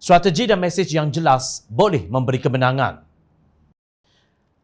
Strategi dan mesej yang jelas boleh memberi kemenangan.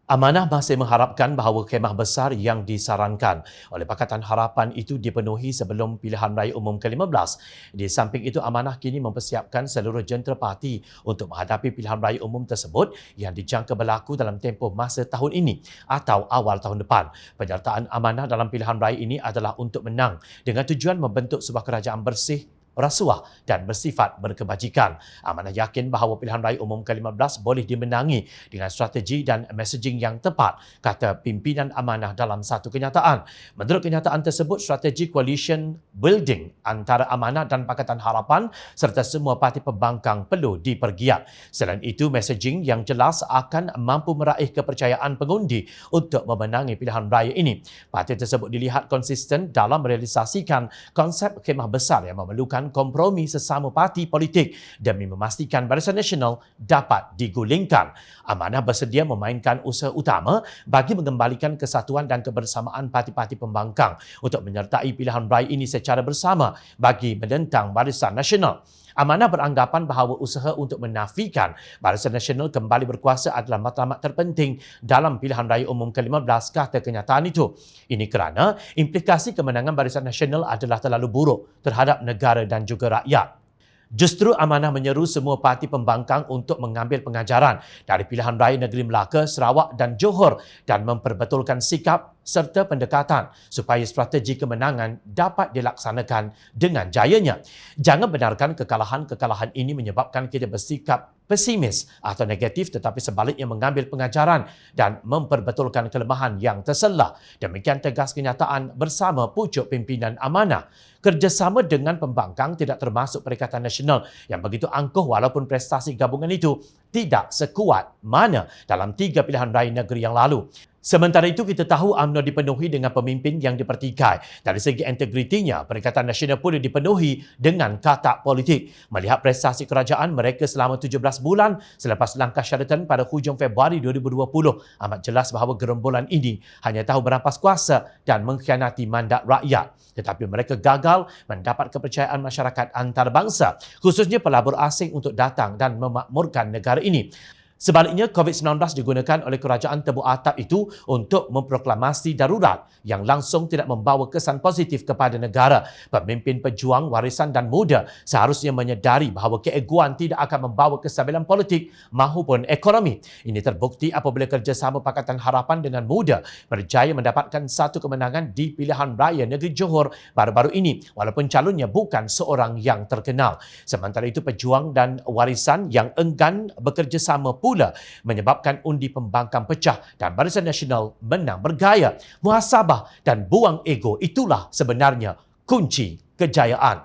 Amanah masih mengharapkan bahawa khemah besar yang disarankan oleh Pakatan Harapan itu dipenuhi sebelum pilihan raya umum ke-15. Di samping itu, Amanah kini mempersiapkan seluruh jentera parti untuk menghadapi pilihan raya umum tersebut yang dijangka berlaku dalam tempoh masa tahun ini atau awal tahun depan. Penyertaan Amanah dalam pilihan raya ini adalah untuk menang dengan tujuan membentuk sebuah kerajaan bersih, rasuah dan bersifat berkebajikan. Amanah yakin bahawa pilihan raya umum ke-15 boleh dimenangi dengan strategi dan messaging yang tepat, kata pimpinan Amanah dalam satu kenyataan. Menurut kenyataan tersebut, strategi coalition building antara Amanah dan Pakatan Harapan serta semua parti pembangkang perlu dipergiat. Selain itu, messaging yang jelas akan mampu meraih kepercayaan pengundi untuk memenangi pilihan raya ini. Parti tersebut dilihat konsisten dalam merealisasikan konsep khemah besar yang memerlukan kompromi sesama parti politik demi memastikan Barisan Nasional dapat digulingkan. Amanah bersedia memainkan usaha utama bagi mengembalikan kesatuan dan kebersamaan parti-parti pembangkang untuk menyertai pilihan raya ini secara bersama bagi menentang Barisan Nasional. Amanah beranggapan bahawa usaha untuk menafikan Barisan Nasional kembali berkuasa adalah matlamat terpenting dalam pilihan raya umum ke-15, kata kenyataan itu. Ini kerana implikasi kemenangan Barisan Nasional adalah terlalu buruk terhadap negara dan juga rakyat. Justru Amanah menyeru semua parti pembangkang untuk mengambil pengajaran dari pilihan raya negeri Melaka, Sarawak dan Johor dan memperbetulkan sikap serta pendekatan supaya strategi kemenangan dapat dilaksanakan dengan jayanya. Jangan benarkan kekalahan-kekalahan ini menyebabkan kita bersikap pesimis atau negatif, tetapi sebaliknya mengambil pengajaran dan memperbetulkan kelemahan yang terselah. Demikian tegas kenyataan bersama pucuk pimpinan Amanah. Kerjasama dengan pembangkang tidak termasuk Perikatan Nasional yang begitu angkuh walaupun prestasi gabungan itu tidak sekuat mana dalam 3 pilihan raya negeri yang lalu. Sementara itu, kita tahu UMNO dipenuhi dengan pemimpin yang dipertikai. Dari segi integritinya, Perikatan Nasional pun dipenuhi dengan katak politik. Melihat prestasi kerajaan mereka selama 17 bulan selepas langkah Sheraton pada hujung Februari 2020, amat jelas bahawa gerombolan ini hanya tahu berampas kuasa dan mengkhianati mandat rakyat. Tetapi mereka gagal mendapat kepercayaan masyarakat antarabangsa, khususnya pelabur asing untuk datang dan memakmurkan negara ini. Sebaliknya, COVID-19 digunakan oleh kerajaan tebuk atap itu untuk memproklamasi darurat yang langsung tidak membawa kesan positif kepada negara. Pemimpin pejuang, warisan dan muda seharusnya menyedari bahawa keegoan tidak akan membawa kestabilan politik maupun ekonomi. Ini terbukti apabila kerjasama Pakatan Harapan dengan muda berjaya mendapatkan satu kemenangan di pilihan raya negeri Johor baru-baru ini, walaupun calonnya bukan seorang yang terkenal. Sementara itu, pejuang dan warisan yang enggan bekerjasama pula menyebabkan undi pembangkang pecah dan Barisan Nasional menang bergaya. Muhasabah dan buang ego, itulah sebenarnya kunci kejayaan.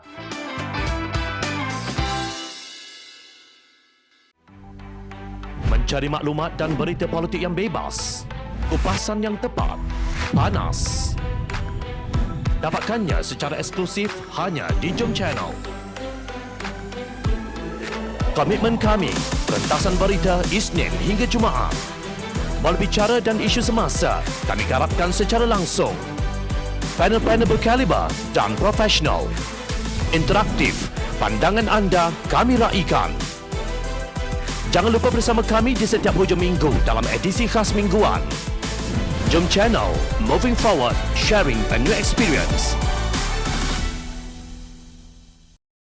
Mencari maklumat dan berita politik yang bebas, kupasan yang tepat, panas. Dapatkannya secara eksklusif hanya di Jom Channel. Komitmen kami, pentasan berita Isnin hingga Jumaat. Berbicara dan isu semasa, kami garapkan secara langsung. Panel-panel berkaliber dan profesional. Interaktif, pandangan anda kami raikan. Jangan lupa bersama kami di setiap hujung minggu dalam edisi khas mingguan. Jom Channel, moving forward, sharing a new experience.